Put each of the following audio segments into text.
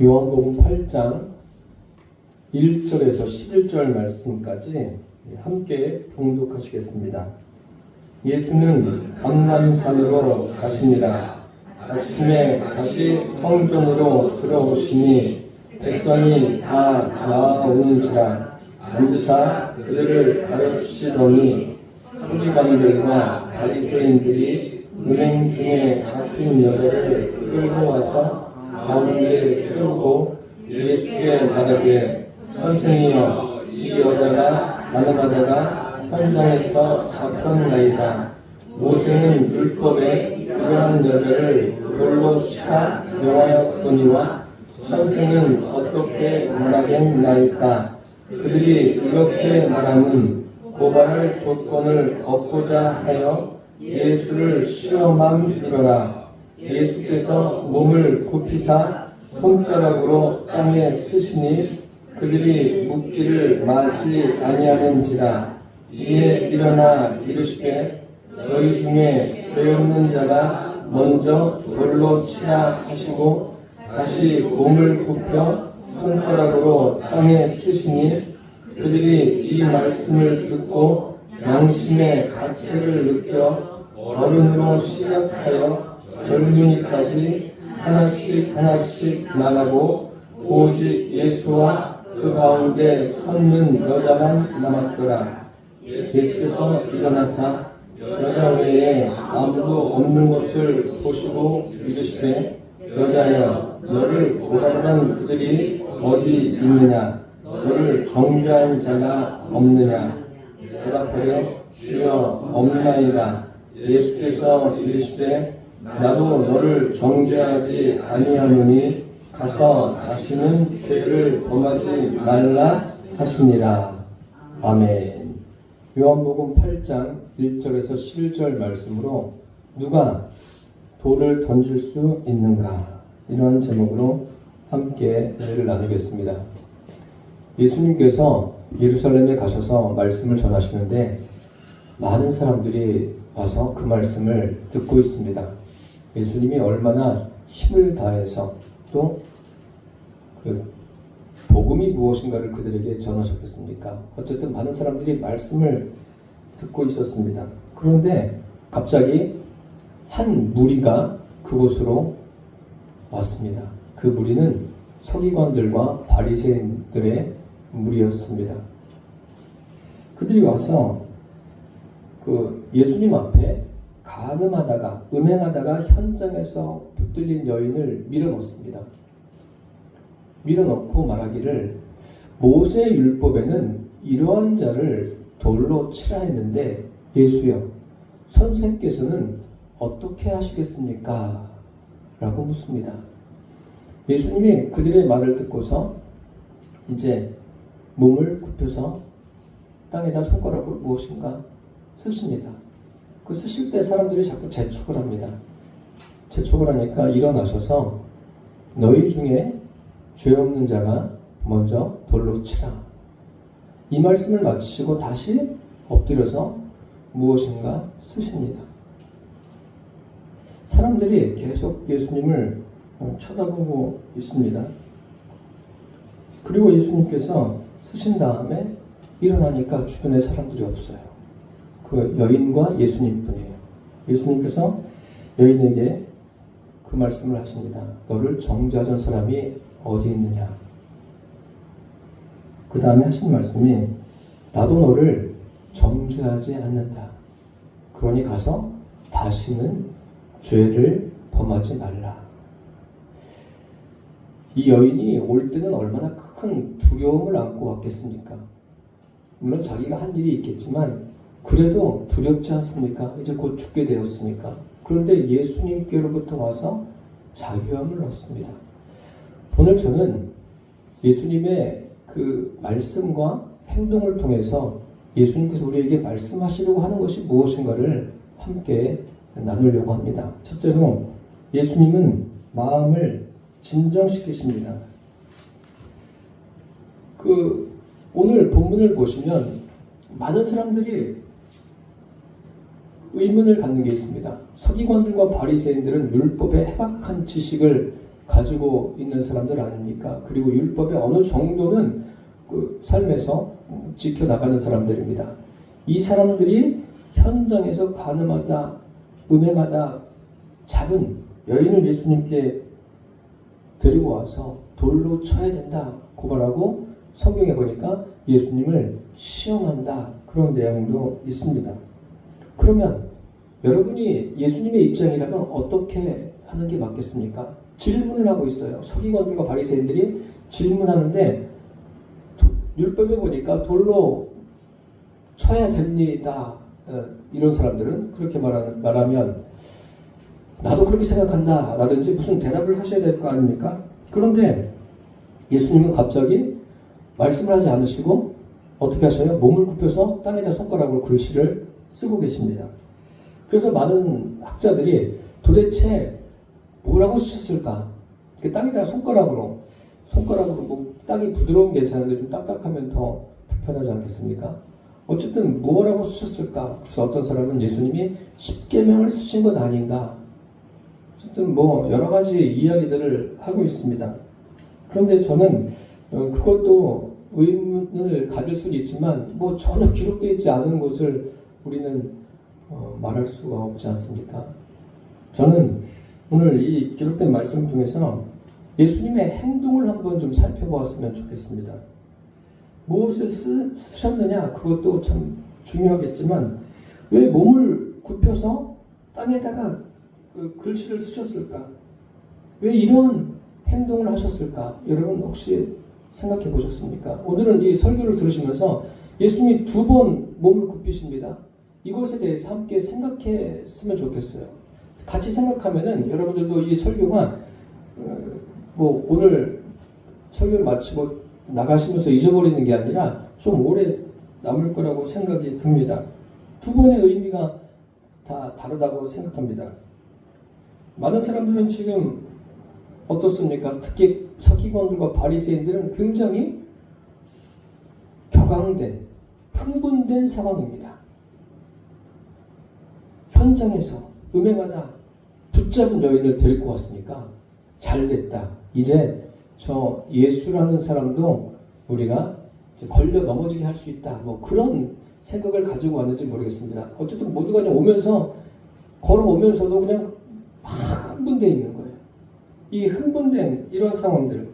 요한복음 8장 1절에서 11절 말씀까지 함께 봉독하시겠습니다. 예수는 감람산으로 가시니라. 아침에 다시 성전으로 들어오시니 백성이 다 나아오는지라. 앉으사 그들을 가르치시더니 서기관들과 바리새인들이 은행 중에 잡힌 여자를 끌고 와서 가운데 세우고 예수께 말하되, 선생이여, 이 여자가 가늠하다가 현장에서 잡혔나이다. 모세는 율법에 이러한 여자를 돌로 치라 명하였거니와 선생은 어떻게 말하겠나이까. 그들이 이렇게 말하면 고발할 조건을 얻고자 하여 예수를 시험함이로라. 예수께서 몸을 굽히사 손가락으로 땅에 쓰시니 그들이 묻기를 마지 아니하는지라. 이에 일어나 이르시되, 너희 중에 죄 없는 자가 먼저 돌로 치라 하시고 다시 몸을 굽혀 손가락으로 땅에 쓰시니 그들이 이 말씀을 듣고 양심의 가책을 느껴 어른으로 시작하여 젊은이까지 하나씩 나가고 오직 예수와 그 가운데 섰는 여자만 남았더라. 예수께서 일어나사 여자 외에 아무도 없는 것을 보시고 이르시되, 여자여, 너를 고발하던 그들이 어디 있느냐? 너를 정죄한 자가 없느냐? 대답하되, 주여, 없나이다. 예수께서 이르시되, 나도 너를 정죄하지 아니하노니 가서 다시는 죄를 범하지 말라 하시니라. 아멘. 요한복음 8장 1절에서 11절 말씀으로 누가 돌을 던질 수 있는가? 이러한 제목으로 함께 은혜를 나누겠습니다. 예수님께서 예루살렘에 가셔서 말씀을 전하시는데 많은 사람들이 와서 그 말씀을 듣고 있습니다. 예수님이 얼마나 힘을 다해서 또 그 복음이 무엇인가를 그들에게 전하셨겠습니까? 어쨌든 많은 사람들이 말씀을 듣고 있었습니다. 그런데 갑자기 한 무리가 그곳으로 왔습니다. 그 무리는 서기관들과 바리새인들의 무리였습니다. 그들이 와서 그 예수님 앞에 간음하다가 음행하다가 현장에서 붙들린 여인을 밀어넣습니다. 밀어넣고 말하기를, 모세 율법에는 이러한 자를 돌로 치라 했는데 예수여, 선생께서는 어떻게 하시겠습니까? 라고 묻습니다. 예수님이 그들의 말을 듣고서 이제 몸을 굽혀서 땅에다 손가락을 무엇인가 쓰십니다. 그 쓰실 때 사람들이 자꾸 재촉을 합니다. 재촉을 하니까 일어나셔서 너희 중에 죄 없는 자가 먼저 돌로 치라. 이 말씀을 마치시고 다시 엎드려서 무엇인가 쓰십니다. 사람들이 계속 예수님을 쳐다보고 있습니다. 그리고 예수님께서 쓰신 다음에 일어나니까 주변에 사람들이 없어요. 그 여인과 예수님뿐이에요. 예수님께서 여인에게 그 말씀을 하십니다. 너를 정죄하던 사람이 어디 있느냐? 그 다음에 하신 말씀이, 나도 너를 정죄하지 않는다. 그러니 가서 다시는 죄를 범하지 말라. 이 여인이 올 때는 얼마나 큰 두려움을 안고 왔겠습니까? 물론 자기가 한 일이 있겠지만 그래도 두렵지 않습니까? 이제 곧 죽게 되었으니까. 그런데 예수님께로부터 와서 자유함을 얻습니다. 오늘 저는 예수님의 그 말씀과 행동을 통해서 예수님께서 우리에게 말씀하시려고 하는 것이 무엇인가를 함께 나누려고 합니다. 첫째로 예수님은 마음을 진정시키십니다. 오늘 본문을 보시면 많은 사람들이 의문을 갖는 게 있습니다. 서기관들과 바리새인들은 율법의 해박한 지식을 가지고 있는 사람들 아닙니까? 그리고 율법의 어느 정도는 그 삶에서 지켜나가는 사람들입니다. 이 사람들이 현장에서 간음하다, 음행하다 잡은 여인을 예수님께 데리고 와서 돌로 쳐야 된다 고발하고 성경에 보니까 예수님을 시험한다 그런 내용도 있습니다. 그러면 여러분이 예수님의 입장이라면 어떻게 하는 게 맞겠습니까? 질문을 하고 있어요. 서기관들과 바리새인들이 질문하는데 율법에 보니까 돌로 쳐야 됩니다. 이런 사람들은 그렇게 말하면 나도 그렇게 생각한다 라든지 무슨 대답을 하셔야 될 거 아닙니까? 그런데 예수님은 갑자기 말씀을 하지 않으시고 어떻게 하셔요? 몸을 굽혀서 땅에다 손가락으로 글씨를 쓰고 계십니다. 그래서 많은 학자들이 도대체 뭐라고 쓰셨을까? 땅에다 손가락으로 뭐 땅이 부드러우면 괜찮은데 좀 딱딱하면 더 불편하지 않겠습니까? 어쨌든 무엇라고 쓰셨을까? 그래서 어떤 사람은 예수님이 십계명을 쓰신 것 아닌가? 어쨌든 뭐 여러 가지 이야기들을 하고 있습니다. 그런데 저는 그것도 의문을 가질 수는 있지만 뭐 전혀 기록되어 있지 않은 것을 우리는 말할 수가 없지 않습니까? 저는 오늘 이 기록된 말씀 중에서 예수님의 행동을 한번 좀 살펴보았으면 좋겠습니다. 무엇을 쓰셨느냐 그것도 참 중요하겠지만 왜 몸을 굽혀서 땅에다가 그 글씨를 쓰셨을까? 왜 이런 행동을 하셨을까? 여러분 혹시 생각해 보셨습니까? 오늘은 이 설교를 들으시면서 예수님이 2번 몸을 굽히십니다. 이것에 대해서 함께 생각했으면 좋겠어요. 같이 생각하면은 여러분들도 이 설교가 뭐 오늘 설교를 마치고 나가시면서 잊어버리는 게 아니라 좀 오래 남을 거라고 생각이 듭니다. 2번의 의미가 다 다르다고 생각합니다. 많은 사람들은 지금 어떻습니까? 특히 서기관들과 바리새인들은 굉장히 격앙된, 흥분된 상황입니다. 현장에서 음행하다 붙잡은 여인을 데리고 왔으니까 잘됐다. 이제 저 예수라는 사람도 우리가 걸려 넘어지게 할 수 있다. 뭐 그런 생각을 가지고 왔는지 모르겠습니다. 어쨌든 모두가 그냥 오면서 걸어오면서도 그냥 막 흥분되어 있는 거예요. 이 흥분된 이런 상황들.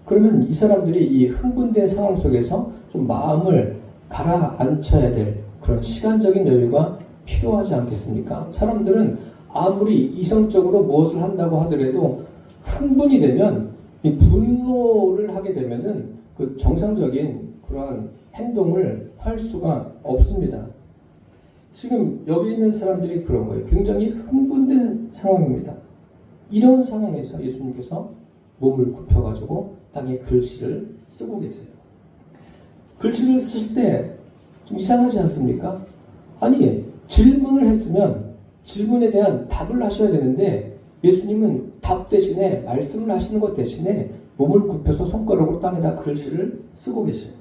그러면 이 사람들이 이 흥분된 상황 속에서 좀 마음을 가라앉혀야 될 그런 시간적인 여유가 필요하지 않겠습니까? 사람들은 아무리 이성적으로 무엇을 한다고 하더라도 흥분이 되면 이 분노를 하게 되면은 그 정상적인 그러한 행동을 할 수가 없습니다. 지금 여기 있는 사람들이 그런 거예요. 굉장히 흥분된 상황입니다. 이런 상황에서 예수님께서 몸을 굽혀가지고 땅에 글씨를 쓰고 계세요. 글씨를 쓸 때 좀 이상하지 않습니까? 아니, 질문을 했으면 질문에 대한 답을 하셔야 되는데 예수님은 답 대신에 말씀을 하시는 것 대신에 몸을 굽혀서 손가락으로 땅에다 글씨를 쓰고 계셔요.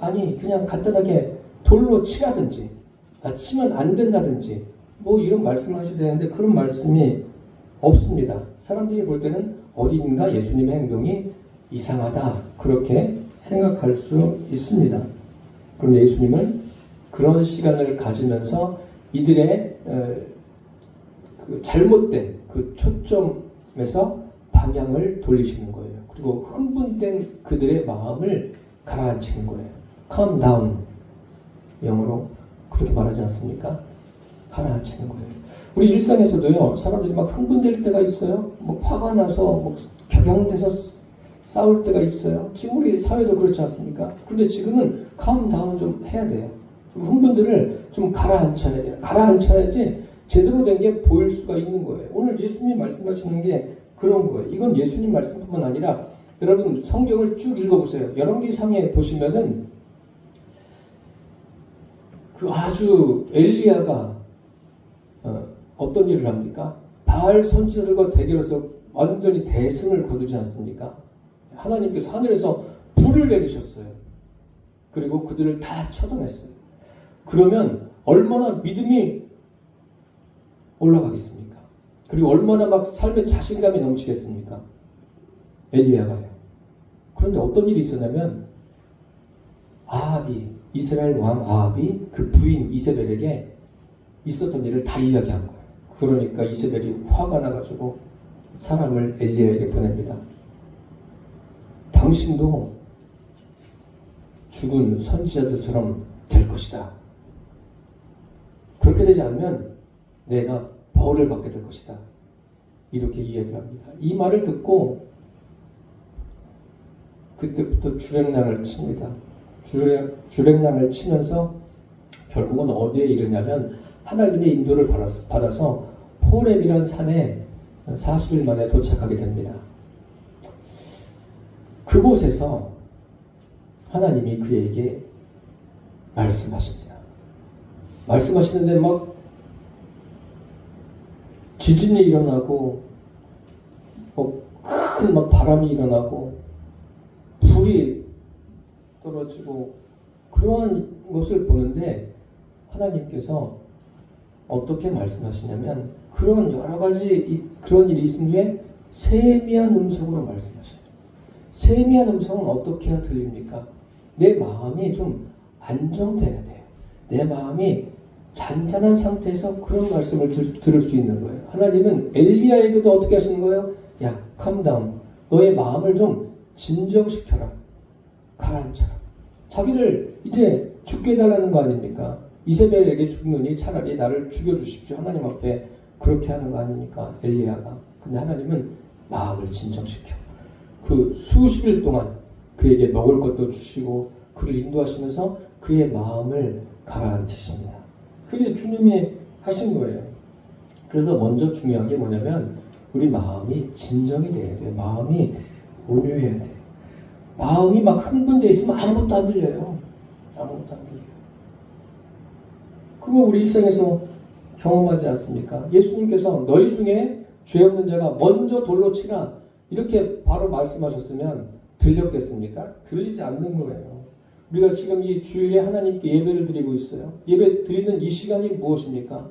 아니 그냥 간단하게 돌로 치라든지 치면 안 된다든지 뭐 이런 말씀을 하셔야 되는데 그런 말씀이 없습니다. 사람들이 볼 때는 어딘가 예수님의 행동이 이상하다 그렇게 생각할 수 있습니다. 그런데 예수님은 그런 시간을 가지면서 이들의 그 잘못된 그 초점에서 방향을 돌리시는 거예요. 그리고 흥분된 그들의 마음을 가라앉히는 거예요. Calm down. 영어로 그렇게 말하지 않습니까? 가라앉히는 거예요. 우리 일상에서도요, 사람들이 막 흥분될 때가 있어요. 뭐 화가 나서 뭐 격양돼서 싸울 때가 있어요. 지금 우리 사회도 그렇지 않습니까? 그런데 지금은 calm down 좀 해야 돼요. 좀 흥분들을 좀 가라앉혀야 돼요. 가라앉혀야지 제대로 된 게 보일 수가 있는 거예요. 오늘 예수님이 말씀하시는 게 그런 거예요. 이건 예수님 말씀뿐만 아니라 여러분 성경을 쭉 읽어보세요. 열왕기상에 보시면은 그 아주 엘리야가 어떤 일을 합니까? 바알 선지자들과 대결해서 완전히 대승을 거두지 않습니까? 하나님께서 하늘에서 불을 내리셨어요. 그리고 그들을 다 쳐다냈어요. 그러면 얼마나 믿음이 올라가겠습니까? 그리고 얼마나 막 삶에 자신감이 넘치겠습니까? 엘리야가요. 그런데 어떤 일이 있었냐면 아합이, 이스라엘 왕 아합이 그 부인 이세벨에게 있었던 일을 다 이야기한 거예요. 그러니까 이세벨이 화가 나가지고 사람을 엘리야에게 보냅니다. 당신도 죽은 선지자들처럼 될 것이다. 그렇게 되지 않으면 내가 벌을 받게 될 것이다. 이렇게 이야기를 합니다. 이 말을 듣고 그때부터 주랭랑을 칩니다. 주랭랑을 치면서 결국은 어디에 이르냐면 하나님의 인도를 받아서 호렙이라는 산에 40일 만에 도착하게 됩니다. 그곳에서 하나님이 그에게 말씀하십니다. 말씀하시는데 막 지진이 일어나고 큰 막 바람이 일어나고 불이 떨어지고 그러한 것을 보는데 하나님께서 어떻게 말씀하시냐면 그런 여러 가지 그런 일이 있은 후에 세미한 음성으로 말씀하셔요. 세미한 음성은 어떻게 해야 들립니까? 내 마음이 좀 안정돼야 돼요. 내 마음이 잔잔한 상태에서 그런 말씀을 들을 수 있는 거예요. 하나님은 엘리야에게도 어떻게 하시는 거예요? 야, calm down. 너의 마음을 좀 진정시켜라. 가라앉혀라. 자기를 이제 죽게 해달라는 거 아닙니까? 이세벨에게 죽느니 차라리 나를 죽여주십시오. 하나님 앞에 그렇게 하는 거 아닙니까? 엘리야가. 근데 하나님은 마음을 진정시켜. 그 수십일 동안 그에게 먹을 것도 주시고 그를 인도하시면서 그의 마음을 가라앉히십니다. 그게 주님이 하신 거예요. 그래서 먼저 중요한 게 뭐냐면 우리 마음이 진정이 돼야 돼요. 마음이 온유해야 돼요. 마음이 막 흥분되어 있으면 아무것도 안 들려요. 아무것도 안 들려요. 그거 우리 일생에서 경험하지 않습니까? 예수님께서 너희 중에 죄 없는 자가 먼저 돌로 치라 이렇게 바로 말씀하셨으면 들렸겠습니까? 들리지 않는 거예요. 우리가 지금 이 주일에 하나님께 예배를 드리고 있어요. 예배 드리는 이 시간이 무엇입니까?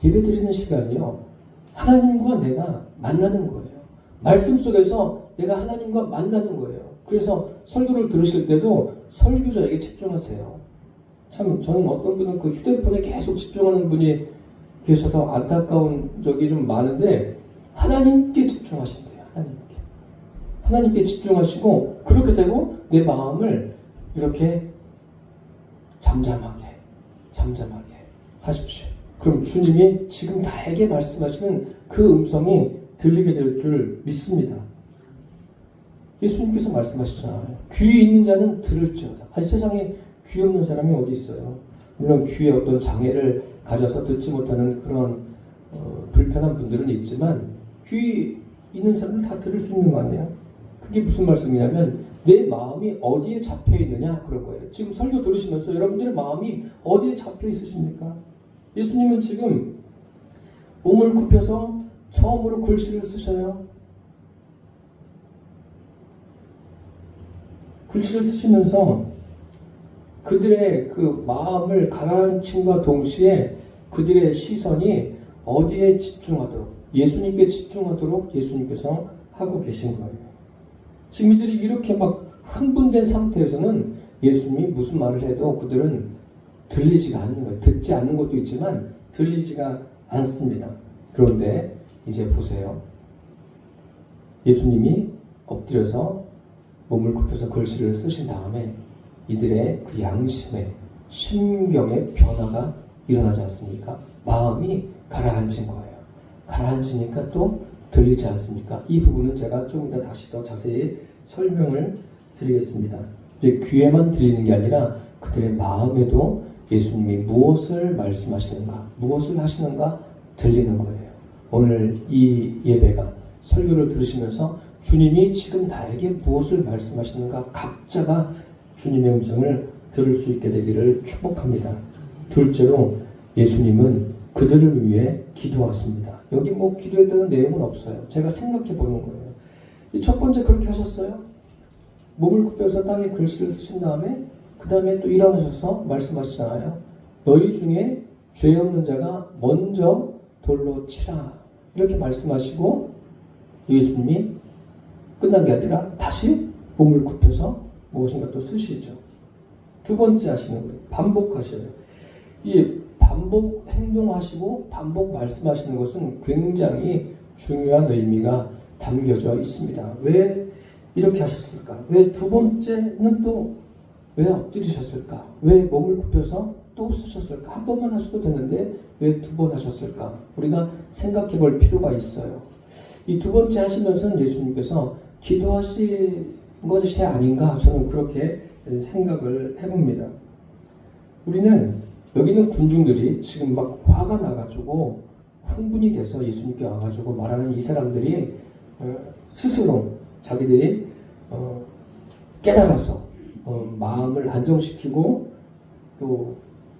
예배 드리는 시간이요. 하나님과 내가 만나는 거예요. 말씀 속에서 내가 하나님과 만나는 거예요. 그래서 설교를 들으실 때도 설교자에게 집중하세요. 참 저는 어떤 분은 그 휴대폰에 계속 집중하는 분이 계셔서 안타까운 적이 좀 많은데 하나님께 집중하신대요. 하나님께 집중하시고 그렇게 되고 내 마음을 이렇게 잠잠하게 하십시오. 그럼 주님이 지금 나에게 말씀하시는 그 음성이 들리게 될 줄 믿습니다. 예수님께서 말씀하시잖아요. 귀 있는 자는 들을지어다. 아니 세상에 귀 없는 사람이 어디 있어요. 물론 귀에 어떤 장애를 가져서 듣지 못하는 그런 불편한 분들은 있지만 귀 있는 사람은 다 들을 수 있는 거 아니에요? 그게 무슨 말씀이냐면 내 마음이 어디에 잡혀 있느냐 그런 거예요. 지금 설교 들으시면서 여러분들의 마음이 어디에 잡혀 있으십니까? 예수님은 지금 몸을 굽혀서 처음으로 글씨를 쓰셔요. 글씨를 쓰시면서 그들의 그 마음을 가라앉힘과 동시에 그들의 시선이 어디에 집중하도록 예수님께 집중하도록 예수님께서 하고 계신 거예요. 지금 이들이 이렇게 막 흥분된 상태에서는 예수님이 무슨 말을 해도 그들은 들리지가 않는 거예요. 듣지 않는 것도 있지만 들리지가 않습니다. 그런데 이제 보세요. 예수님이 엎드려서 몸을 굽혀서 글씨를 쓰신 다음에 이들의 그 양심의 심경의 변화가 일어나지 않습니까? 마음이 가라앉은 거예요. 가라앉으니까 또 들리지 않습니까? 이 부분은 제가 좀 이따 다시 더 자세히 설명을 드리겠습니다. 이제 귀에만 들리는 게 아니라 그들의 마음에도 예수님이 무엇을 말씀하시는가, 무엇을 하시는가 들리는 거예요. 오늘 이 예배가 설교를 들으시면서 주님이 지금 나에게 무엇을 말씀하시는가 각자가 주님의 음성을 들을 수 있게 되기를 축복합니다. 둘째로 예수님은 그들을 위해 기도하십니다. 여기 뭐 기도했다는 내용은 없어요. 제가 생각해 보는 거예요. 첫 번째 그렇게 하셨어요. 몸을 굽혀서 땅에 글씨를 쓰신 다음에 그 다음에 또 일어나셔서 말씀하시잖아요. 너희 중에 죄 없는 자가 먼저 돌로 치라 이렇게 말씀하시고 예수님이 끝난 게 아니라 다시 몸을 굽혀서 무엇인가 또 쓰시죠. 두 번째 하시는 거예요. 반복하셔요. 이 반복 행동하시고 반복 말씀하시는 것은 굉장히 중요한 의미가 담겨져 있습니다. 왜 이렇게 하셨을까? 왜 두 번째는 또 왜 엎드리셨을까? 왜 몸을 굽혀서 또 쓰셨을까? 한 번만 하셔도 되는데 왜 두 번 하셨을까? 우리가 생각해 볼 필요가 있어요. 이 두 번째 하시면서는 예수님께서 기도하신 것이 아닌가? 저는 그렇게 생각을 해봅니다. 우리는 여기 있는 군중들이 지금 막 화가 나가지고 흥분이 돼서 예수님께 와가지고 말하는 이 사람들이 스스로 자기들이 깨달아서 마음을 안정시키고 또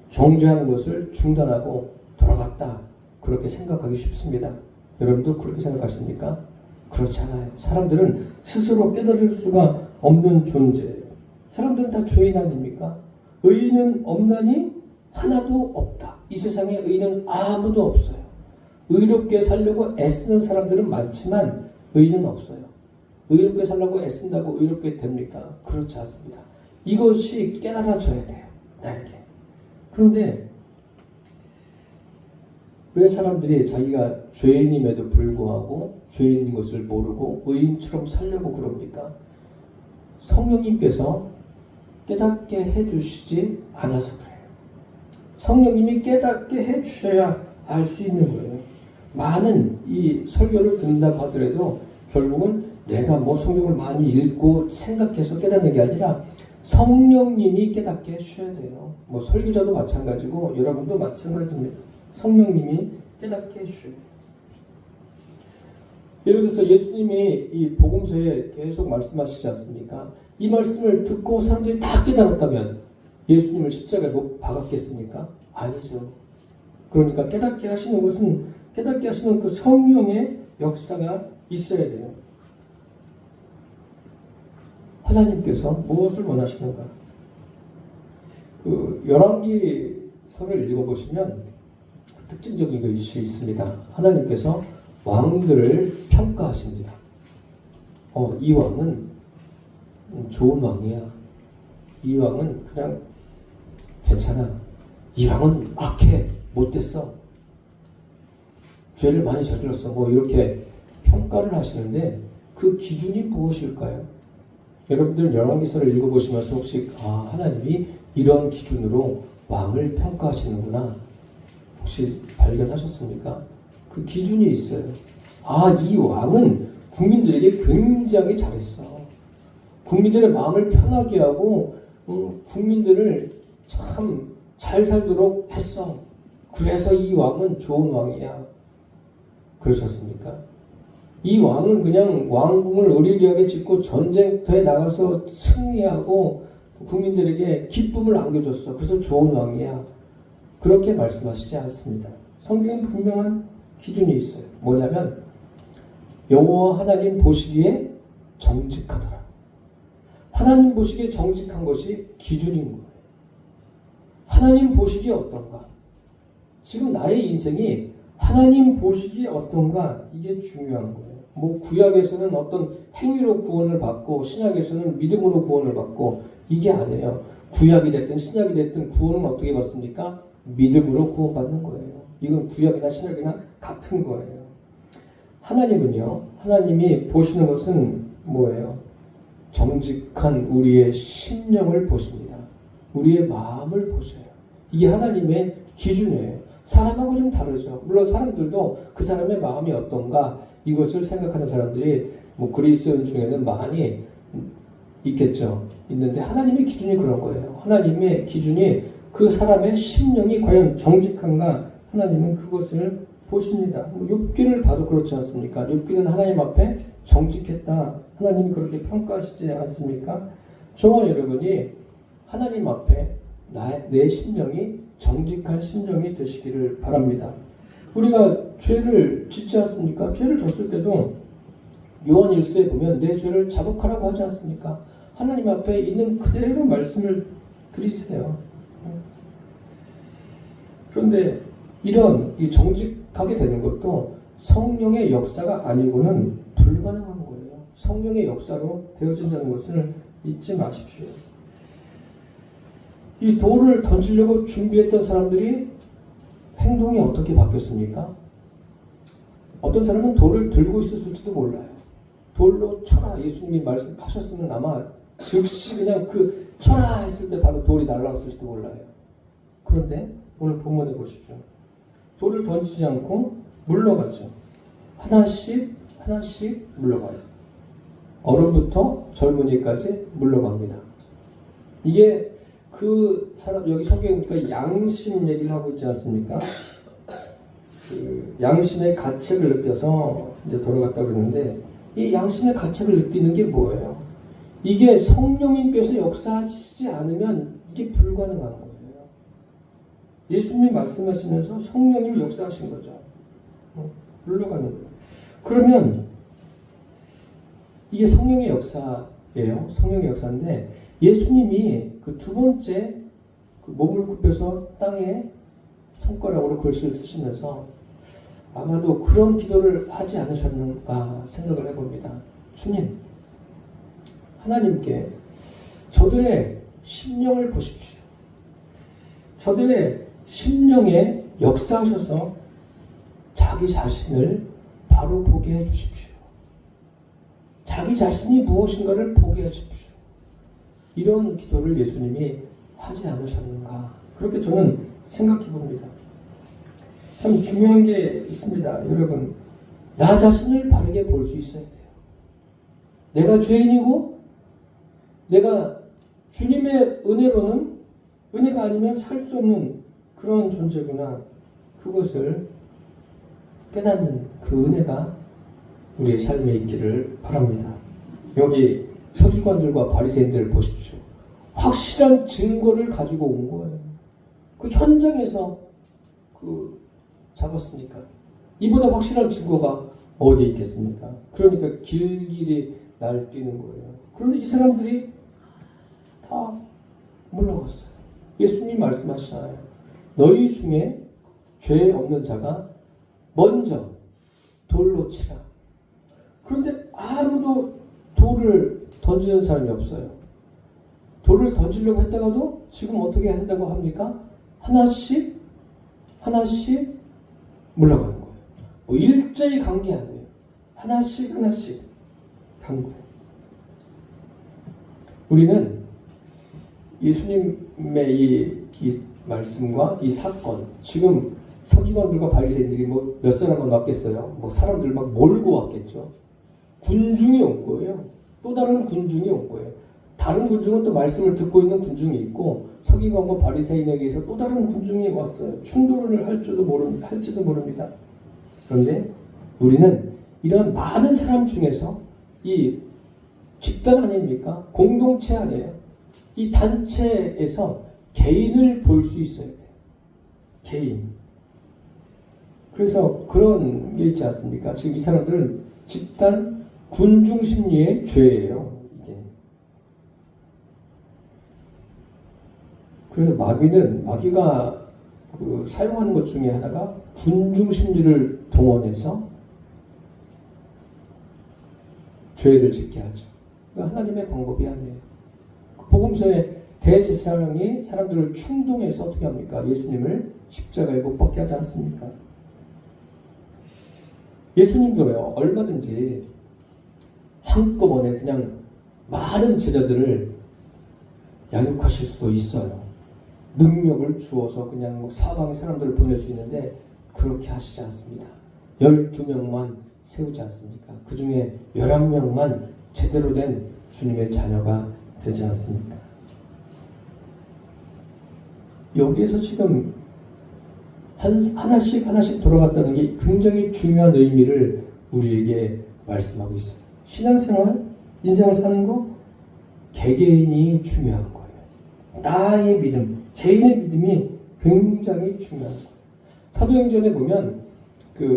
정죄하는 것을 중단하고 돌아갔다. 그렇게 생각하기 쉽습니다. 여러분도 그렇게 생각하십니까? 그렇지 않아요. 사람들은 스스로 깨달을 수가 없는 존재예요. 사람들은 다 죄인 아닙니까? 의인은 없나니 하나도 없다. 이 세상에 의인은 아무도 없어요. 의롭게 살려고 애쓰는 사람들은 많지만 의인은 없어요. 의롭게 살려고 애쓴다고 의롭게 됩니까? 그렇지 않습니다. 이것이 깨달아져야 돼요. 나에게. 그런데 왜 사람들이 자기가 죄인임에도 불구하고 죄인인 것을 모르고 의인처럼 살려고 그럽니까? 성령님께서 깨닫게 해주시지 않아서 그래요. 성령님이 깨닫게 해주셔야 알 수 있는 거예요. 많은 이 설교를 듣는다고 하더라도 결국은 내가 뭐 성경을 많이 읽고 생각해서 깨닫는 게 아니라 성령님이 깨닫게 해주셔야 돼요. 뭐 설교자도 마찬가지고 여러분도 마찬가지입니다. 성령님이 깨닫게 해주셔야 돼요. 예를 들어서 예수님이 이 복음서에 계속 말씀하시지 않습니까? 이 말씀을 듣고 사람들이 다 깨달았다면 예수님을 십자가에 못 박았겠습니까? 아니죠. 그러니까 깨닫게 하시는 것은 깨닫게 하시는 그 성령의 역사가 있어야 돼요. 하나님께서 무엇을 원하시는가? 그 열왕기서를 읽어보시면 특징적인 것이 있습니다. 하나님께서 왕들을 평가하십니다. 이 왕은 좋은 왕이야. 이 왕은 그냥 괜찮아. 이 왕은 악해. 못됐어. 죄를 많이 저질렀어. 뭐 이렇게 평가를 하시는데 그 기준이 무엇일까요? 여러분들 열왕기서를 읽어보시면서 혹시 하나님이 이런 기준으로 왕을 평가하시는구나 혹시 발견하셨습니까? 그 기준이 있어요. 이 왕은 국민들에게 굉장히 잘했어. 국민들의 마음을 편하게 하고 국민들을 참 잘 살도록 했어. 그래서 이 왕은 좋은 왕이야. 그러셨습니까? 이 왕은 그냥 왕궁을 의리하게 짓고 전쟁터에 나가서 승리하고 국민들에게 기쁨을 안겨줬어. 그래서 좋은 왕이야. 그렇게 말씀하시지 않습니다. 성경에 분명한 기준이 있어요. 뭐냐면 여호와 하나님 보시기에 정직하더라. 하나님 보시기에 정직한 것이 기준인 거예요. 하나님 보시기에 어떤가? 지금 나의 인생이 하나님 보시기에 어떤가? 이게 중요한 거예요. 뭐 구약에서는 어떤 행위로 구원을 받고 신약에서는 믿음으로 구원을 받고 이게 아니에요. 구약이 됐든 신약이 됐든 구원은 어떻게 받습니까? 믿음으로 구원받는 거예요. 이건 구약이나 신약이나 같은 거예요. 하나님은요. 하나님이 보시는 것은 뭐예요? 정직한 우리의 심령을 보십니다. 우리의 마음을 보셔요. 이게 하나님의 기준이에요. 사람하고 좀 다르죠. 물론 사람들도 그 사람의 마음이 어떤가 이것을 생각하는 사람들이 뭐 그리스도인 중에는 많이 있겠죠. 있는데 하나님의 기준이 그런 거예요. 하나님의 기준이 그 사람의 심령이 과연 정직한가 하나님은 그것을 보십니다. 뭐 욥기를 봐도 그렇지 않습니까? 욥기는 하나님 앞에 정직했다. 하나님이 그렇게 평가하시지 않습니까? 저와 여러분이 하나님 앞에 내 심령이 정직한 심령이 되시기를 바랍니다. 우리가 죄를 짓지 않습니까? 죄를 졌을 때도 요한 1서에 보면 내 죄를 자복하라고 하지 않습니까? 하나님 앞에 있는 그대로 말씀을 드리세요. 그런데 이런 이 정직 가게 되는 것도 성령의 역사가 아니고는 불가능한 거예요. 성령의 역사로 되어진다는 것을 잊지 마십시오. 이 돌을 던지려고 준비했던 사람들이 행동이 어떻게 바뀌었습니까? 어떤 사람은 돌을 들고 있었을지도 몰라요. 돌로 쳐라 예수님이 말씀하셨으면 아마 즉시 그냥 그 쳐라 했을 때 바로 돌이 날아갔을지도 몰라요. 그런데 오늘 본문에 보십시오. 돌을 던지지 않고 물러가죠. 하나씩 하나씩 물러가요. 어른부터 젊은이까지 물러갑니다. 이게 그 사람 여기 성경에 보니까 양심 얘기를 하고 있지 않습니까? 그 양심의 가책을 느껴서 이제 돌아갔다 그러는데 이 양심의 가책을 느끼는 게 뭐예요? 이게 성령님께서 역사하시지 않으면 이게 불가능한 거예요. 예수님이 말씀하시면서 성령님이 역사하신 거죠. 물러가는 거예요. 그러면 이게 성령의 역사예요. 성령의 역사인데 예수님이 그 두 번째 그 몸을 굽혀서 땅에 손가락으로 글씨를 쓰시면서 아마도 그런 기도를 하지 않으셨는가 생각을 해봅니다. 주님, 하나님께 저들의 심령을 보십시오. 저들의 심령에 역사하셔서 자기 자신을 바로 보게 해주십시오. 자기 자신이 무엇인가를 보게 해주십시오. 이런 기도를 예수님이 하지 않으셨는가 그렇게 저는 생각해 봅니다. 참 중요한 게 있습니다. 여러분, 나 자신을 바르게 볼 수 있어야 돼요. 내가 죄인이고 내가 주님의 은혜로는 은혜가 아니면 살 수 없는 그런 존재구나. 그것을 깨닫는 그 은혜가 우리의 삶에 있기를 바랍니다. 여기 서기관들과 바리새인들을 보십시오. 확실한 증거를 가지고 온 거예요. 그 현장에서 잡았으니까. 이보다 확실한 증거가 어디에 있겠습니까? 그러니까 길길이 날뛰는 거예요. 그런데 이 사람들이 다 물러갔어요. 예수님이 말씀하시잖아요. 너희 중에 죄 없는 자가 먼저 돌로 치라. 그런데 아무도 돌을 던지는 사람이 없어요. 돌을 던지려고 했다가도 지금 어떻게 한다고 합니까? 하나씩 하나씩 물러가는 거예요. 뭐 일제히 간 게 아니에요. 하나씩 하나씩 간 거예요. 우리는 예수님의 이 말씀과 이 사건, 지금 서기관들과 바리새인들이 뭐 몇 사람만 왔겠어요? 뭐 사람들 막 몰고 왔겠죠. 군중이 온 거예요. 또 다른 군중이 온 거예요. 다른 군중은 또 말씀을 듣고 있는 군중이 있고 서기관과 바리새인에게 의해서 또 다른 군중이 왔어요. 충돌을 할지도 모릅니다. 그런데 우리는 이런 많은 사람 중에서 이 집단 아닙니까? 공동체 아니에요. 이 단체에서 개인을 볼 수 있어야 돼요. 개인. 그래서 그런 게 있지 않습니까? 지금 이 사람들은 집단 군중 심리의 죄예요. 이게. 그래서 마귀가 사용하는 것 중에 하나가 군중 심리를 동원해서 죄를 짓게 하죠. 하나님의 방법이 아니에요. 복음서에 대제사장이 사람들을 충동해서 어떻게 합니까? 예수님을 십자가에 못 박게 하지 않습니까? 예수님도요, 얼마든지 한꺼번에 그냥 많은 제자들을 양육하실 수 있어요. 능력을 주어서 그냥 사방에 사람들을 보낼 수 있는데 그렇게 하시지 않습니다. 12명만 세우지 않습니까? 그 중에 11명만 제대로 된 주님의 자녀가 되지 않습니까? 여기에서 지금 하나씩 돌아갔다는 게 굉장히 중요한 의미를 우리에게 말씀하고 있어요. 신앙생활, 인생을 사는 거 개개인이 중요한 거예요. 나의 믿음, 개인의 믿음이 굉장히 중요한 거예요. 사도행전에 보면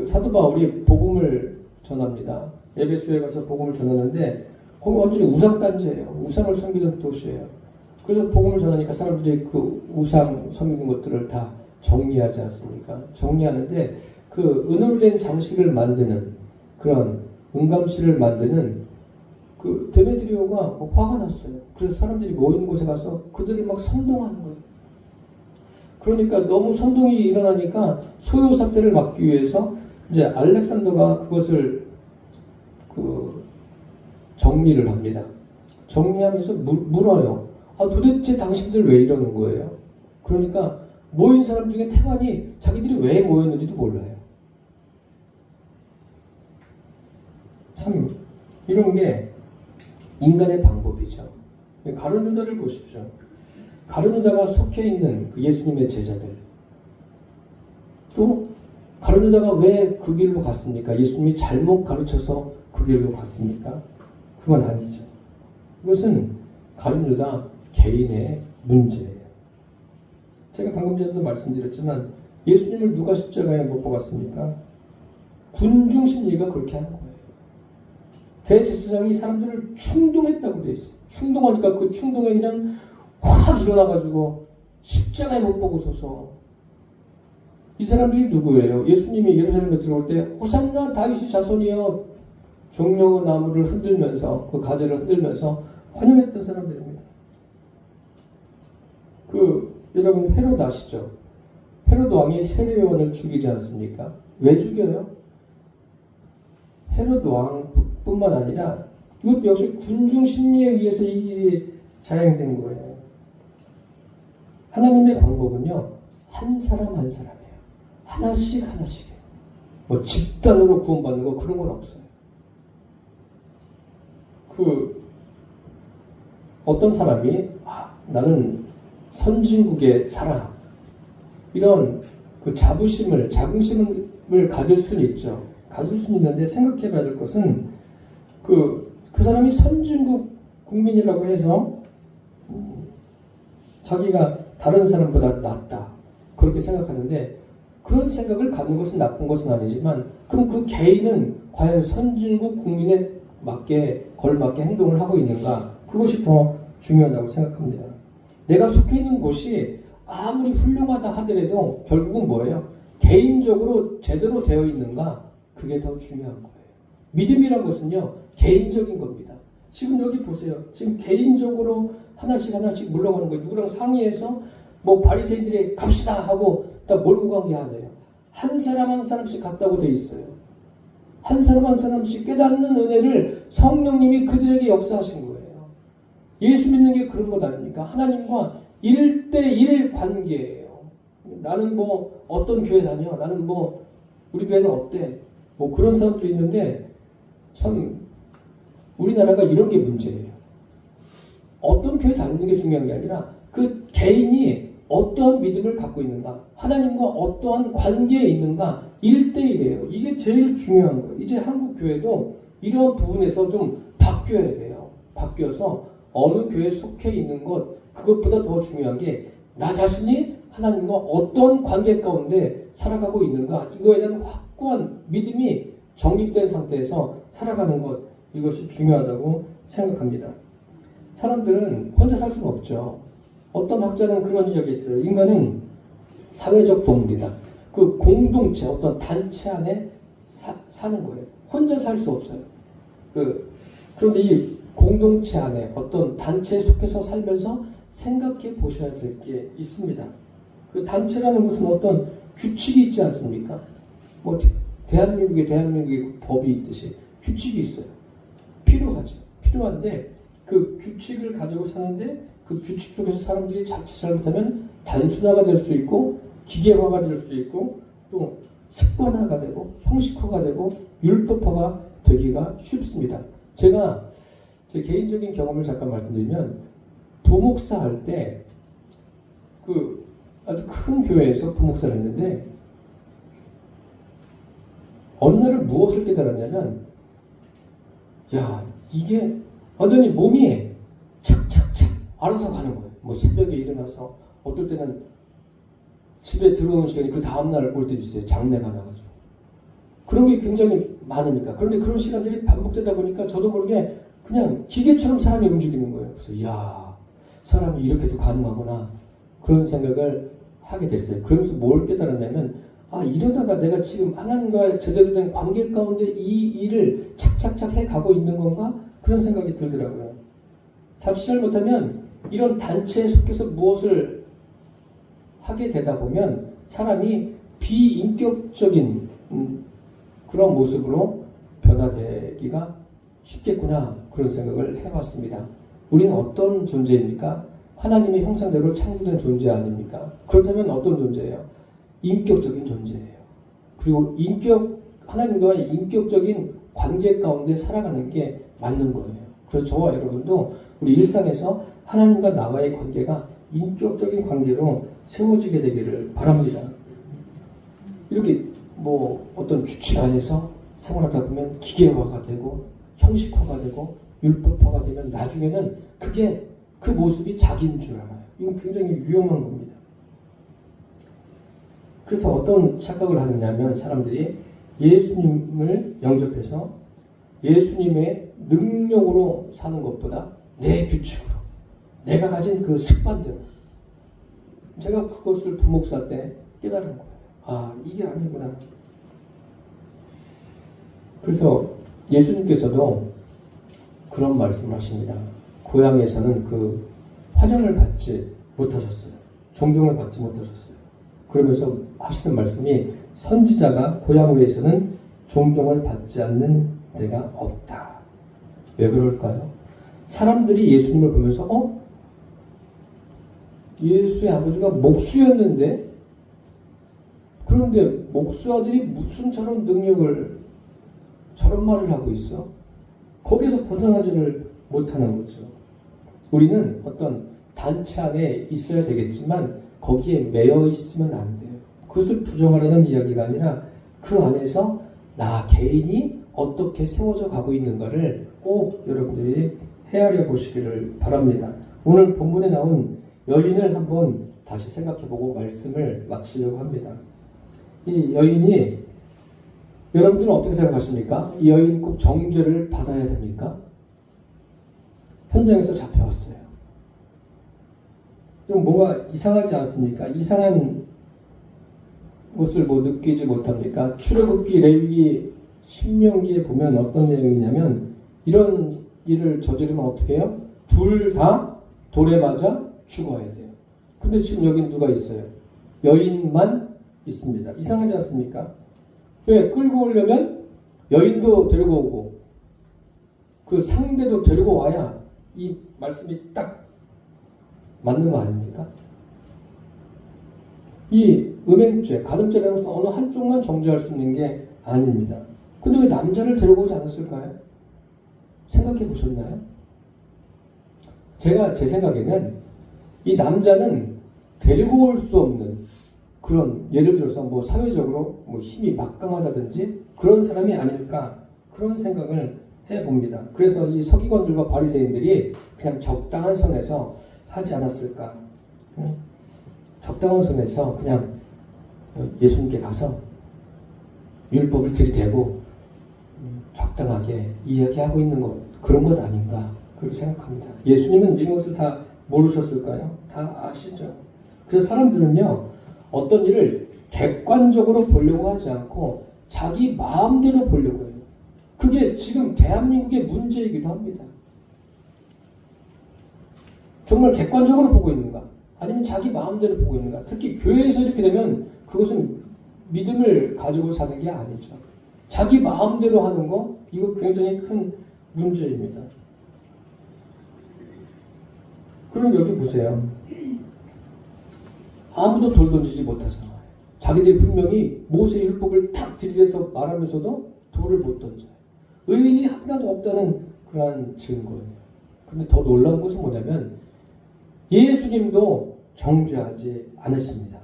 사도 바울이 복음을 전합니다. 에베소에 가서 복음을 전하는데 거기 완전히 우상단지예요. 우상을 섬기는 도시예요. 그래서 복음을 전하니까 사람들이 그 우상 섬기는 것들을 다 정리하지 않습니까? 정리하는데 그 은으로 된 장식을 만드는 그런 은감실을 만드는 그 데메드리오가 화가 났어요. 그래서 사람들이 모이는 곳에 가서 그들을 막 선동하는 거예요. 그러니까 너무 선동이 일어나니까 소요 사태를 막기 위해서 이제 알렉산더가 그것을 그 정리를 합니다. 정리하면서 물어요. 아, 도대체 당신들 왜 이러는 거예요? 그러니까 모인 사람 중에 태반이 자기들이 왜 모였는지도 몰라요. 참 이런 게 인간의 방법이죠. 가룟 유다를 보십시오. 가룟 유다가 속해 있는 그 예수님의 제자들, 또 가룟 유다가 왜 그 길로 갔습니까? 예수님이 잘못 가르쳐서 그 길로 갔습니까? 그건 아니죠. 그것은 가룟 유다 개인의 문제예요. 제가 방금 전에도 말씀드렸지만 예수님을 누가 십자가에 못 박았습니까? 군중 심리가 그렇게 하는 거예요. 대제사장이 사람들을 충동했다고 돼 있어요. 충동하니까 그 충동에 그냥 확 일어나가지고 십자가에 못 박으소서. 이 사람들이 누구예요? 예수님이 예루살렘에 들어올 때 호산나 다윗의 자손이여 종려의 나무를 흔들면서 그 가지를 흔들면서 환영했던 사람들입니다. 여러분 헤롯 아시죠? 헤롯 왕이 세례요한을 죽이지 않습니까? 왜 죽여요? 헤롯 왕뿐만 아니라 이것도 역시 군중 심리에 의해서 이 일이 자행된 거예요. 하나님의 방법은요, 한 사람 한 사람이에요. 하나씩 하나씩이에요. 뭐 집단으로 구원받는 거 그런 건 없어요. 어떤 사람이 나는 선진국에 살아, 이런 그 자부심을, 자긍심을 가질 수는 있죠. 가질 수는 있는데 생각해 봐야 될 것은 그 사람이 선진국 국민이라고 해서 자기가 다른 사람보다 낫다 그렇게 생각하는데, 그런 생각을 갖는 것은 나쁜 것은 아니지만 그럼 그 개인은 과연 선진국 국민에 걸맞게 행동을 하고 있는가, 그것이 더 중요하다고 생각합니다. 내가 속해 있는 곳이 아무리 훌륭하다 하더라도 결국은 뭐예요? 개인적으로 제대로 되어 있는가, 그게 더 중요한 거예요. 믿음이란 것은요, 개인적인 겁니다. 지금 여기 보세요. 지금 개인적으로 하나씩 하나씩 물러가는 거예요. 누구랑 상의해서 뭐 바리새인들이 갑시다 하고 다 몰고 간 게 아니에요. 한 사람 한 사람씩 갔다고 돼 있어요. 한 사람 한 사람씩 깨닫는 은혜를 성령님이 그들에게 역사하신 거예요. 예수 믿는 게 그런 것 아닙니까? 하나님과 1대1 관계예요. 나는 뭐 어떤 교회 다녀? 나는 뭐 우리 교회는 어때? 뭐 그런 사람도 있는데 참 우리나라가 이런 게 문제예요. 어떤 교회 다니는 게 중요한 게 아니라 그 개인이 어떠한 믿음을 갖고 있는가, 하나님과 어떠한 관계에 있는가, 1대1이에요. 이게 제일 중요한 거예요. 이제 한국 교회도 이런 부분에서 좀 바뀌어야 돼요. 바뀌어서 어느 교회에 속해 있는 것, 그것보다 더 중요한 게 나 자신이 하나님과 어떤 관계 가운데 살아가고 있는가, 이거에 대한 확고한 믿음이 정립된 상태에서 살아가는 것, 이것이 중요하다고 생각합니다. 사람들은 혼자 살 수는 없죠. 어떤 학자는 그런 적이 있어요. 인간은 사회적 동물이다. 그 공동체, 어떤 단체 안에 사는 거예요. 혼자 살 수 없어요. 그런데 이 공동체 안에 어떤 단체에 속해서 살면서 생각해 보셔야 될 게 있습니다. 그 단체라는 것은 어떤 규칙이 있지 않습니까? 뭐 대한민국의 법이 있듯이 규칙이 있어요. 필요하죠. 필요한데 그 규칙을 가지고 사는데 그 규칙 속에서 사람들이 자칫 잘못하면 단순화가 될 수 있고 기계화가 될 수 있고 또 습관화가 되고 형식화가 되고 율법화가 되기가 쉽습니다. 제가 제 개인적인 경험을 잠깐 말씀드리면, 부목사 할 때 그 아주 큰 교회에서 부목사를 했는데 어느 날은 무엇을 깨달았냐면, 야, 이게 완전히 몸이 착착착 알아서 가는 거예요. 뭐 새벽에 일어나서 어떨 때는 집에 들어오는 시간이 그 다음날 올 때도 있어요. 장례가 나가지고. 그런 게 굉장히 많으니까. 그런데 그런 시간들이 반복되다 보니까 저도 모르게 그냥 기계처럼 사람이 움직이는 거예요. 그래서 이야, 사람이 이렇게도 가능하구나. 그런 생각을 하게 됐어요. 그러면서 뭘 깨달았냐면, 이러다가 내가 지금 하나님과 제대로 된 관계 가운데 이 일을 착착착 해가고 있는 건가? 그런 생각이 들더라고요. 자칫 잘못하면 이런 단체에 속해서 무엇을 하게 되다 보면 사람이 비인격적인 그런 모습으로 변화되기가 쉽겠구나, 그런 생각을 해봤습니다. 우리는 어떤 존재입니까? 하나님의 형상대로 창조된 존재 아닙니까? 그렇다면 어떤 존재예요? 인격적인 존재예요. 그리고 하나님과의 인격적인 관계 가운데 살아가는 게 맞는 거예요. 그래서 저와 여러분도 우리 일상에서 하나님과 나와의 관계가 인격적인 관계로 세워지게 되기를 바랍니다. 이렇게 어떤 규칙 안에서 생활하다 보면 기계화가 되고 형식화가 되고 율법화가 되면 나중에는 그게 그 모습이 자기인 줄 알아요. 이건 굉장히 위험한 겁니다. 그래서 어떤 착각을 하느냐면 사람들이 예수님을 영접해서 예수님의 능력으로 사는 것보다 내 규칙으로, 내가 가진 그 습관대로, 제가 그것을 부목사 때 깨달은 거예요. 이게 아니구나. 그래서 예수님께서도 그런 말씀을 하십니다. 고향에서는 그 환영을 받지 못하셨어요. 존경을 받지 못하셨어요. 그러면서 하시는 말씀이 선지자가 고향 외에서는 존경을 받지 않는 데가 없다. 왜 그럴까요? 사람들이 예수님을 보면서 예수의 아버지가 목수였는데, 그런데 목수 아들이 무슨 저런 능력을, 저런 말을 하고 있어? 거기서 벗어나지를 못하는 거죠. 우리는 어떤 단체 안에 있어야 되겠지만 거기에 매여 있으면 안 돼요. 그것을 부정하려는 이야기가 아니라 그 안에서 나 개인이 어떻게 세워져 가고 있는가를 꼭 여러분들이 헤아려 보시기를 바랍니다. 오늘 본문에 나온 여인을 한번 다시 생각해보고 말씀을 마치려고 합니다. 이 여인이, 여러분들은 어떻게 생각하십니까? 이 여인 꼭 정죄를 받아야 됩니까? 현장에서 잡혀왔어요. 좀 뭐가 이상하지 않습니까? 이상한 것을 느끼지 못합니까? 출애굽기, 레위기, 신명기에 보면 어떤 내용이냐면 이런 일을 저지르면 어떻게 해요? 둘 다 돌에 맞아 죽어야 돼요. 근데 지금 여긴 누가 있어요? 여인만 있습니다. 이상하지 않습니까? 왜? 끌고 오려면 여인도 데리고 오고 그 상대도 데리고 와야 이 말씀이 딱 맞는 거 아닙니까? 이 음행죄, 가늠죄라는 것은 어느 한쪽만 정죄할 수 있는 게 아닙니다. 근데 왜 남자를 데리고 오지 않았을까요? 생각해 보셨나요? 제 생각에는 이 남자는 데리고 올 수 없는 그런, 예를 들어서 사회적으로 힘이 막강하다든지 그런 사람이 아닐까, 그런 생각을 해봅니다. 그래서 이 서기관들과 바리새인들이 그냥 적당한 선에서 하지 않았을까. 적당한 선에서 그냥 예수님께 가서 율법을 들이대고 적당하게 이야기하고 있는 것, 그런 것 아닌가, 그렇게 생각합니다. 예수님은 이런 것을 다 모르셨을까요? 다 아시죠. 그래서 사람들은요, 어떤 일을 객관적으로 보려고 하지 않고 자기 마음대로 보려고 해요. 그게 지금 대한민국의 문제이기도 합니다. 정말 객관적으로 보고 있는가? 아니면 자기 마음대로 보고 있는가? 특히 교회에서 이렇게 되면 그것은 믿음을 가지고 사는 게 아니죠. 자기 마음대로 하는 거, 이거 굉장히 큰 문제입니다. 그럼 여기 보세요. 아무도 돌 던지지 못하잖아요. 자기들이 분명히 모세 율법을 탁 들이대서 말하면서도 돌을 못 던져요. 의인이 하나도 없다는 그러한 증거예요. 그런데 더 놀라운 것은 뭐냐면 예수님도 정죄하지 않으십니다.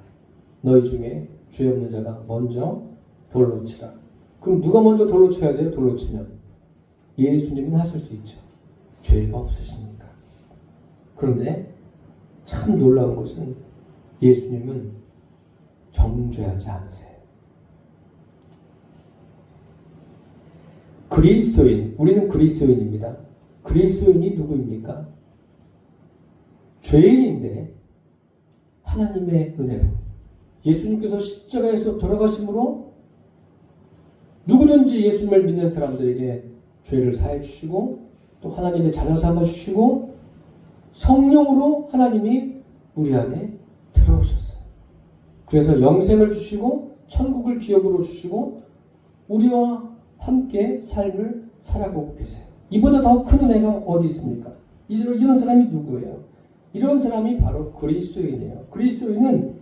너희 중에 죄 없는 자가 먼저 돌로 치라. 그럼 누가 먼저 돌로 쳐야 돼요? 돌로 치면 예수님은 하실 수 있죠. 죄가 없으시니까. 그런데 참 놀라운 것은 예수님은 정죄하지 않으세요. 그리스도인, 우리는 그리스도인입니다. 그리스도인이 누구입니까? 죄인인데 하나님의 은혜로 예수님께서 십자가에서 돌아가심으로 누구든지 예수님을 믿는 사람들에게 죄를 사해 주시고 또 하나님의 자녀 삼아 주시고 성령으로 하나님이 우리 안에 들어오셨어요. 그래서 영생을 주시고 천국을 기업으로 주시고 우리와 함께 삶을 살아가고 계세요. 이보다 더 큰 은혜가 어디 있습니까? 이런 사람이 누구예요? 이런 사람이 바로 그리스도인이에요. 그리스도인은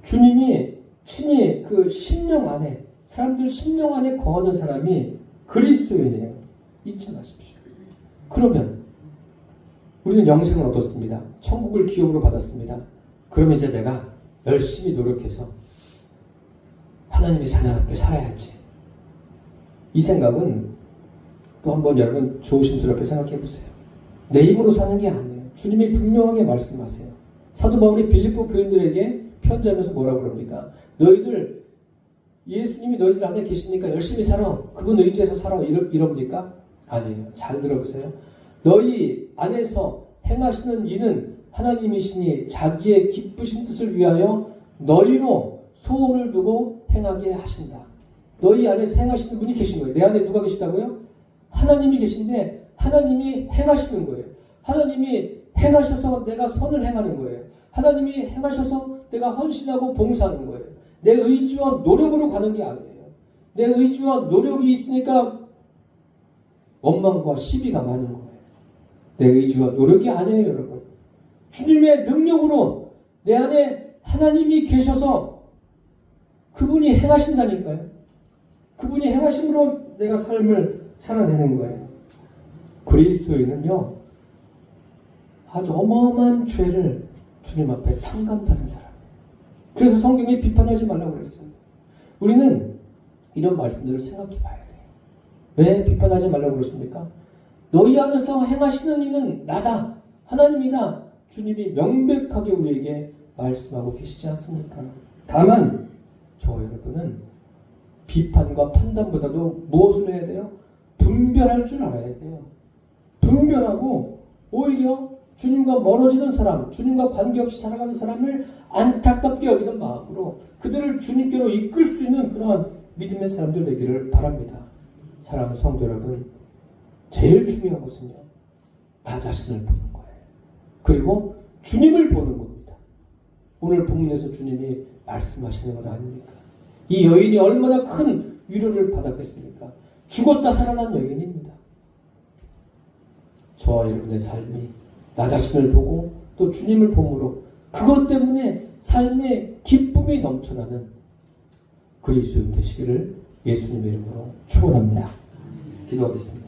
주님이 친히 그 심령 안에, 사람들 심령 안에 거하는 사람이 그리스도인이에요. 잊지 마십시오. 그러면 우리는 영생을 얻었습니다. 천국을 기업으로 받았습니다. 그러면 이제 내가 열심히 노력해서 하나님의 자녀답게 살아야지. 이 생각은 또 한번 여러분 조심스럽게 생각해 보세요. 내 힘으로 사는 게 아니에요. 주님이 분명하게 말씀하세요. 사도 바울이 빌립보 교인들에게 편지하면서 뭐라고 그럽니까? 너희들 예수님이 너희들 안에 계시니까 열심히 살아. 그분 의지해서 살아. 이럽니까? 아니에요. 잘 들어보세요. 너희 안에서 행하시는 이는 하나님이시니 자기의 기쁘신 뜻을 위하여 너희로 소원을 두고 행하게 하신다. 너희 안에서 행하시는 분이 계신 거예요. 내 안에 누가 계시다고요? 하나님이 계신데 하나님이 행하시는 거예요. 하나님이 행하셔서 내가 선을 행하는 거예요. 하나님이 행하셔서 내가 헌신하고 봉사하는 거예요. 내 의지와 노력으로 가는 게 아니에요. 내 의지와 노력이 있으니까 원망과 시비가 많은 거예요. 내 의지와 노력이 아니에요, 여러분. 주님의 능력으로 내 안에 하나님이 계셔서 그분이 행하신다니까요. 그분이 행하심으로 내가 삶을 살아내는 거예요. 그리스도인은요, 아주 어마어마한 죄를 주님 앞에 탕감받은 사람. 그래서 성경에 비판하지 말라고 그랬어요. 우리는 이런 말씀들을 생각해 봐야 돼요. 왜 비판하지 말라고 그러십니까? 너희 안에서 행하시는 이는 나다. 하나님이다. 주님이 명백하게 우리에게 말씀하고 계시지 않습니까? 다만 저 여러분은 비판과 판단보다도 무엇을 해야 돼요? 분별할 줄 알아야 돼요. 분별하고 오히려 주님과 멀어지는 사람, 주님과 관계없이 살아가는 사람을 안타깝게 여기는 마음으로 그들을 주님께로 이끌 수 있는 그러한 믿음의 사람들 되기를 바랍니다. 사랑하는 성도 여러분, 제일 중요한 것은요, 나 자신을 보는 거예요. 그리고 주님을 보는 겁니다. 오늘 본문에서 주님이 말씀하시는 것 아닙니까? 이 여인이 얼마나 큰 위로를 받았겠습니까? 죽었다 살아난 여인입니다. 저와 여러분의 삶이 나 자신을 보고 또 주님을 봄으로 그것 때문에 삶의 기쁨이 넘쳐나는 그리스도인 되시기를 예수님의 이름으로 축원합니다. 기도하겠습니다.